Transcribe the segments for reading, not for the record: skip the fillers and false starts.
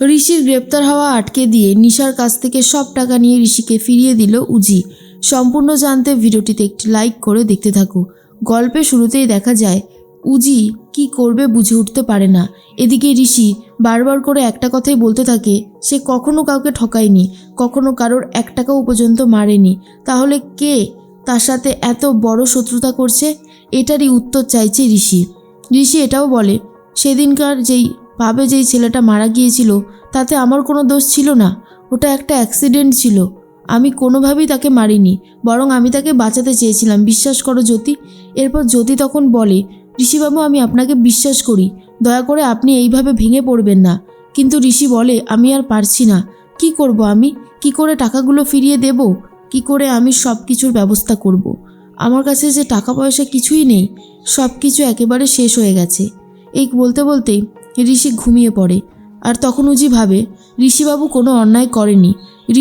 ঋষির গ্রেপ্তার হওয়া আটকে দিয়ে নিশার কাছ থেকে সব টাকা নিয়ে ঋষিকে ফিরিয়ে দিল উজি। সম্পূর্ণ জানতে ভিডিওটিতে একটি লাইক করে দেখতে থাকো। গল্পের শুরুতেই দেখা যায় উজি কি করবে বুঝে উঠতে পারে না। এদিকে ঋষি বারবার করে একটা কথাই বলতে থাকে, সে কখনো কাউকে ঠকায়নি, কখনো কারোর 1 টাকাও পর্যন্ত মারেনি। তাহলে কে তার সাথে এত বড় শত্রুতা করছে? এটারই উত্তর চাইছে ঋষি। ঋষি এটাও বলে, সেদিনকার যেই ছেলেটা মারা গিয়েছিল তাতে আমার কোনো দোষ ছিল না, ওটা একটা অ্যাক্সিডেন্ট ছিল। আমি কোনোভাবেই তাকে মারিনি, বরং আমি তাকে বাঁচাতে চেয়েছিলাম, বিশ্বাস করো জ্যোতি। এরপর জ্যোতি তখন বলে, ঋষিবাবু আমি আপনাকে বিশ্বাস করি, দয়া করে আপনি এইভাবে ভেঙে পড়বেন না। কিন্তু ঋষি বলে, আমি আর পারছি না। কি করব আমি? কি করে টাকাগুলো ফিরিয়ে দেব? কি করে আমি সব কিছুর ব্যবস্থা করব? আমার কাছে যে টাকা পয়সা কিছুই নেই, সব কিছু একেবারে শেষ হয়ে গেছে। এই বলতে বলতেই ঋষি ঘুমিয়ে পড়ে। আর তখন উজি ভাবে, ঋষিবাবু কোনো অন্যায় করেনি,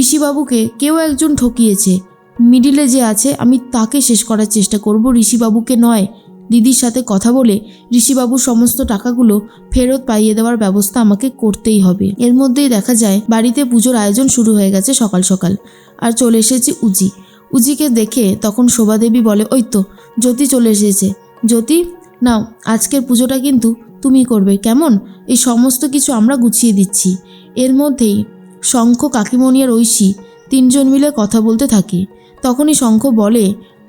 ঋষিবাবুকে কেউ একজন ঠকিয়েছে। মিডিলে যে আছে আমি তাকে শেষ করার চেষ্টা করব, ঋষিবাবুকে নয়। দিদির সাথে কথা বলে ঋষিবাবুর সমস্ত টাকাগুলো ফেরত পাইয়ে দেওয়ার ব্যবস্থা আমাকে করতেই হবে। এর মধ্যেই দেখা যায় বাড়িতে পুজোর আয়োজন শুরু হয়ে গেছে সকাল সকাল। আর চলে এসেছে উজি। উজিকে দেখে তখন শোভাদেবী বলে, ওই তো জ্যোতি চলে এসেছে। জ্যোতি নাও, আজকের পুজোটা কিন্তু তুমি করবে, কেমন? এই সমস্ত কিছু আমরা গুছিয়ে দিচ্ছি। এর মধ্যেই শঙ্খ, কাকিমণি আর ঐশী 3 জন মিলে কথা বলতে থাকে। তখনই শঙ্খ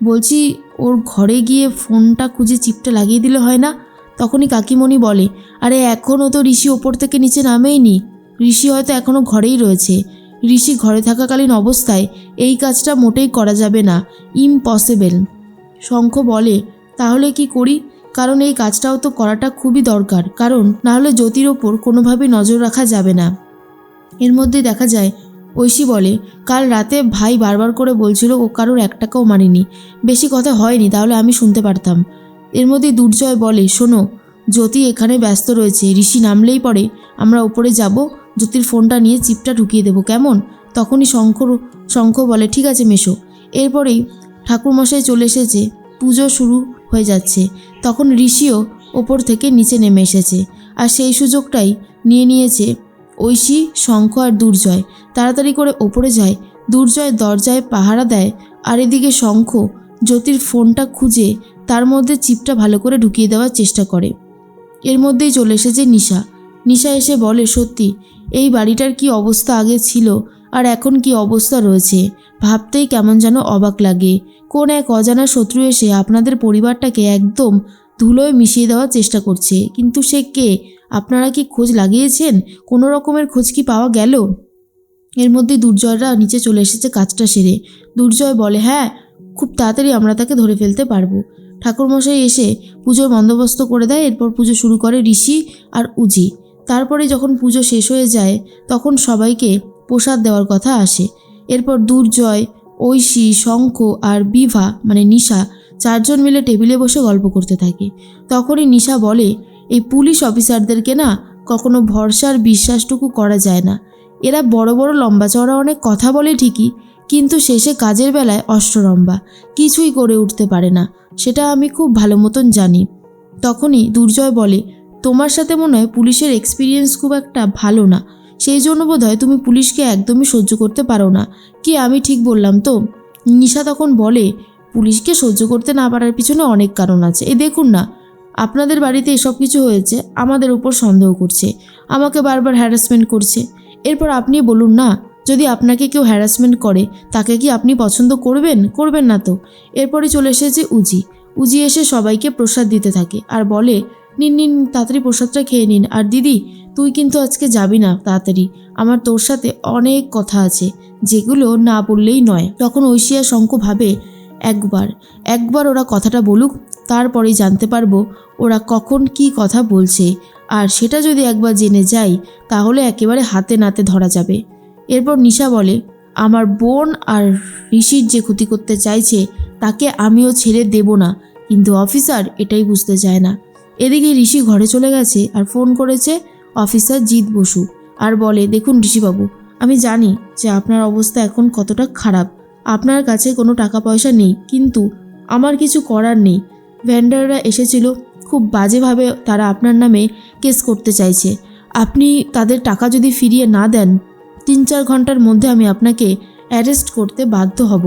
বলছি ওর ঘরে গিয়ে ফোনটা খুঁজে চিপটা লাগিয়ে দিলে হয় না? তখনই কাকিমণি বলে, আরে এখনও তো ঋষি ওপর থেকে নিচে নামেইনি, ঋষি হয়তো এখনও ঘরেই রয়েছে। ঋষি ঘরে থাকাকালীন অবস্থায় এই কাজটা মোটেই করা যাবে না, ইম্পসিবল। শঙ্খ বলে, তাহলে কি করি? কারণ এই কাজটাও তো করাটা খুবই দরকার, কারণ নাহলে জ্যোতির ওপর কোনোভাবেই নজর রাখা যাবে না। এর মধ্যে দেখা যায় ঐশী বলে, কাল রাতে ভাই বারবার করে বলছিল ও কারোর 1 টাকাও মারেনি। বেশি কথা হয়নি, তাহলে আমি শুনতে পারতাম। এর মধ্যে দুর্জয় বলে, শোনো, জ্যোতি এখানে ব্যস্ত রয়েছে, ঋষি নামলেই পরে আমরা ওপরে যাব, জ্যোতির ফোনটা নিয়ে চিপটা ঢুকিয়ে দেবো, কেমন? তখনই শঙ্খ বলে, ঠিক আছে মেশো। এরপরেই ঠাকুরমশাই চলে এসেছে, পুজো শুরু হয়ে যাচ্ছে। তখন ঋষিও ওপর থেকে নিচে নেমে এসেছে। আর সেই সুযোগটাই নিয়েছে ঐশী, শঙ্খ আর দুর্জয়। তাড়াতাড়ি করে ওপরে যায়। দুর্জয় দরজায় পাহারা দেয়, আর এদিকে শঙ্খ জ্যোতির ফোনটা খুঁজে তার মধ্যে চিপটা ভালো করে ঢুকিয়ে দেওয়ার চেষ্টা করে। এর মধ্যেই চলে এসেছে নিশা। নিশা এসে বলে, সত্যি এই বাড়িটার কি অবস্থা আগে ছিল আর এখন কি অবস্থা রয়েছে, ভাবতেই কেমন যেন অবাক লাগে। কোন এক অজানা শত্রু এসে আপনাদের পরিবারটাকে একদম ধুলোয় মিশিয়ে দেওয়ার চেষ্টা করছে। কিন্তু সে কে? আপনারা কি খোঁজ লাগিয়েছেন? কোনো রকমের খোঁজ কি পাওয়া গেল? এর মধ্যে দুর্জয়রা নিচে চলে এসেছে কাজটা সেরে। দুর্জয় বলে, হ্যাঁ, খুব তাড়াতাড়ি আমরা তাকে ধরে ফেলতে পারবো। ঠাকুরমশাই এসে পুজোর বন্দোবস্ত করে দেয়। এরপর পুজো শুরু করে ঋষি আর উজি। তারপরে যখন পুজো শেষ হয়ে যায় তখন সবাইকে প্রসাদ দেওয়ার কথা আসে। এরপর দুর্জয়, ঐশী, শঙ্খ আর বিভা মানে নিশা 4 জন মিলে টেবিলে বসে গল্প করতে থাকে। তখনই নিশা বলে, এই পুলিশ অফিসারদেরকে না কখনো ভরসার বিশ্বাসটুকু করা যায় না। এরা বড় বড় লম্বা চওড়া অনেক কথা বলে ঠিকই, কিন্তু শেষে কাজের বেলায় অষ্টরম্বা, কিছুই করে উঠতে পারে না, সেটা আমি খুব ভালো মতন জানি। তখনই দুর্জয় বলে, তোমার সাথে মনে হয় পুলিশের এক্সপিরিয়েন্স খুব একটা ভালো না, সেই জন্য বোধহয় তুমি পুলিশকে একদমই সহ্য করতে পারো না। কি আমি ঠিক বললাম তো? নিশা তখন বলে, পুলিশকে সহ্য করতে না পারার পিছনে অনেক কারণ আছে। এই দেখুন না, আপনাদের বাড়িতে এসব কিছু হয়েছে, আমাদের উপর সন্দেহ করছে, আমাকে বারবার হ্যারাসমেন্ট করছে। এরপর আপনি বলুন না, যদি আপনাকে কেউ হ্যারাসমেন্ট করে তাকে কি আপনি পছন্দ করবেন? করবেন না তো। এরপরে চলে এসেছে উজি। উজি এসে সবাইকে প্রসাদ দিতে থাকে আর বলে, নিন নিন, তাড়াতাড়ি প্রসাদটা খেয়ে নিন। আর দিদি, তুই কিন্তু আজকে যাবি না, তাড়াতাড়ি, আমার তোর সাথে অনেক কথা আছে, যেগুলো না বললেই নয়। তখন ঐশী আর শঙ্খ ভাবে, একবার ওরা কথাটা বলুক, তারপরেই জানতে পারবো ওরা কখন কি কথা বলছে। আর সেটা যদি একবার জেনে যাই তাহলে একেবারে হাতে নাতে ধরা যাবে। এরপর নিশা বলে, আমার বোন আর ঋষির যে ক্ষতি করতে চাইছে তাকে আমিও ছেড়ে দেব না, কিন্তু অফিসার এটাই বুঝতে চায় না। এদিকে ঋষি ঘরে চলে গেছে আর ফোন করেছে অফিসার জিৎ বসু আর বলে, দেখুন ঋষিবাবু, আমি জানি যে আপনার অবস্থা এখন কতটা খারাপ, আপনার কাছে কোনো টাকা পয়সা নেই, কিন্তু আমার কিছু করার নেই। ভেন্ডাররা এসেছিল, খুব বাজেভাবে তারা আপনার নামে কেস করতে চাইছে, আপনি তাদের টাকা যদি ফিরিয়ে না দেন 3-4 ঘন্টার মধ্যে আমি আপনাকে অ্যারেস্ট করতে বাধ্য হব।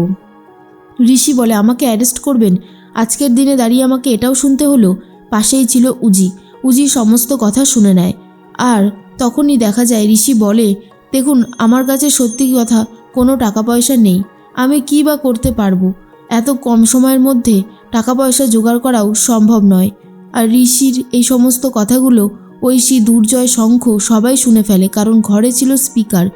ঋষি বলে, আমাকে অ্যারেস্ট করবেন? আজকের দিনে দাঁড়িয়ে আমাকে এটাও শুনতে হলো? পাশেই ছিল উজি। উজি সমস্ত কথা শুনে নেয়। আর তখনই দেখা যায় ঋষি বলে, দেখুন আমার কাছে সত্যি কথা কোনো টাকা পয়সা নেই, আমি কী বা করতে পারবো? এত কম সময়ের মধ্যে টাকা পয়সা জোগাড় করাও সম্ভব নয়। আর ঋষির এই সমস্ত কথাগুলো ঐশী, দুর্জয়, শঙ্খ সবাই শুনে ফেলে, কারণ ঘরে ছিল স্পিকার।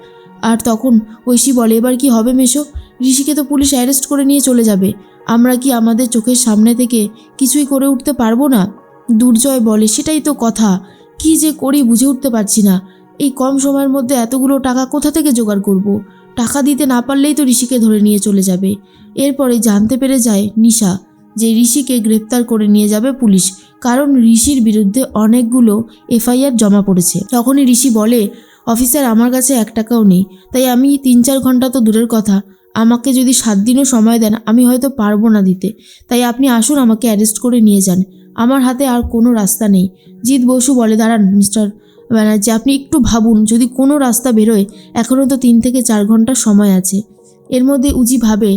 আর তখন ঐশী বলে, এবার কি হবে মেশো? ঋষিকে তো পুলিশ অ্যারেস্ট করে নিয়ে চলে যাবে, আমরা কি আমাদের চোখের সামনে থেকে কিছুই করে উঠতে পারবো না? দুর্জয় বলে, সেটাই তো কথা, কি যে করি বুঝে উঠতে পারছি না। এই কম সময়ের মধ্যে এতগুলো টাকা কোথা থেকে জোগাড় করব? টাকা দিতে না পারলেই তো ঋষিকে ধরে নিয়ে চলে যাবে। এরপরে জানতে পেরে যায় নিশা যে ঋষিকে গ্রেপ্তার করে নিয়ে যাবে পুলিশ, কারণ ঋষির বিরুদ্ধে অনেকগুলো এফআইআর জমা পড়েছে। তখনই ঋষি বলে, অফিসার আমার কাছে 1 টাকাও নেই, তাই আমি 3-4 ঘন্টা তো দূরের কথা, আমাকে যদি 7 দিনও সময় দেন আমি হয়তো পারবো না দিতে, তাই আপনি আসুন আমাকে অ্যারেস্ট করে নিয়ে যান, আমার হাতে আর কোনো রাস্তা নেই। জিৎ বসু বলে, দাঁড়ান মিস্টার ব্যানার্জি, আপনি একটু ভাবুন, যদি কোনো রাস্তা বেরোয় এখনও তো 3 থেকে 4 ঘন্টা সময় আছে। এর মধ্যে উজি ভাবে,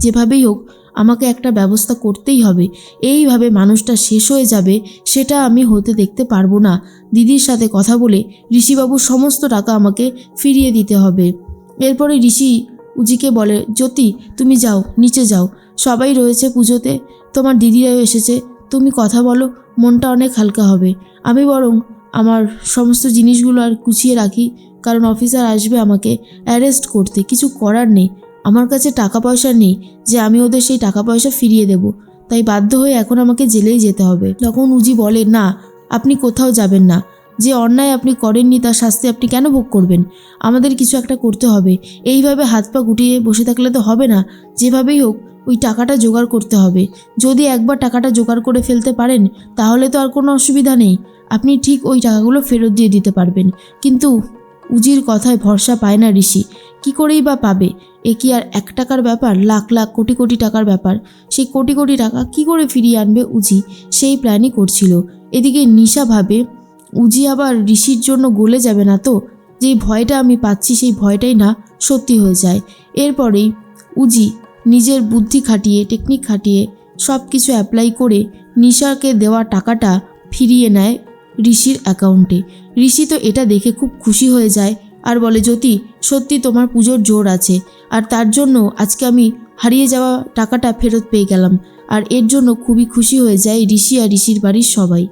যেভাবেই হোক আমাকে একটা ব্যবস্থা করতেই হবে, এইভাবে মানুষটা শেষ হয়ে যাবে সেটা আমি হতে দেখতে পারবো না। দিদির সাথে কথা বলে ঋষিবাবুর সমস্ত টাকা আমাকে ফিরিয়ে দিতে হবে। এরপরে ঋষি উজিকে বলে, জ্যোতি তুমি যাও, নিচে যাও, সবাই রয়েছে পুজোতে, তোমার দিদিরাও এসেছে, তুমি কথা বলো, মনটা অনেক হালকা হবে। আমি বরং আমার সমস্ত জিনিসগুলো আর গুছিয়ে রাখি, কারণ অফিসার আসবে আমাকে অ্যারেস্ট করতে। কিছু করার নেই, আমার কাছে টাকা পয়সা নেই যে আমি ওদের সেই টাকা পয়সা ফিরিয়ে দেব, তাই বাধ্য হয়ে এখন আমাকে জেলেই যেতে হবে। তখন উজি বলে, না আপনি কোথাও যাবেন না, যে অন্যায় আপনি করেননি তার শাস্তি আপনি কেন ভোগ করবেন? আমাদের কিছু একটা করতে হবে, এইভাবে হাত পা গুটিয়ে বসে থাকলে তো হবে না, যেভাবেই হোক ওই টাকাটা জোগাড় করতে হবে। যদি একবার টাকাটা জোগাড় করে ফেলতে পারেন তাহলে তো আর কোনো অসুবিধা নেই, আপনি ঠিক ওই টাকাগুলো ফেরত দিয়ে দিতে পারবেন। কিন্তু উজির কথায় ভরসা পায় না ঋষি, কি করেই বা পাবে? এ কি আর 1 টাকার ব্যাপার, লাখ লাখ কোটি কোটি টাকার ব্যাপার। সেই কোটি কোটি টাকা কি করে ফিরিয়ে আনবে উজি, সেই প্ল্যানই করছিল। এদিকে নিশা ভাবে, উজি আবার ঋষির জন্য গলে যাবে না তো? যেই ভয়টা আমি পাচ্ছি সেই ভয়টাই না সত্যি হয়ে যায়। এরপরেই উজি নিজের বুদ্ধি খাটিয়ে, টেকনিক খাটিয়ে সব কিছু অ্যাপ্লাই করে নিশাকে দেওয়া টাকাটা ফিরিয়ে নেয় ঋষির অ্যাকাউন্টে। ঋষি তো এটা দেখে খুব খুশি হয়ে যায় আর বলে, জ্যোতি সত্যি তোমার পুজোর জোর আছে, আর তার জন্য আজকে আমি হারিয়ে যাওয়া টাকাটা ফেরত পেয়ে গেলাম। আর এর জন্য খুবই খুশি হয়ে যায় ঋষি আর ঋষির বাড়ির সবাই।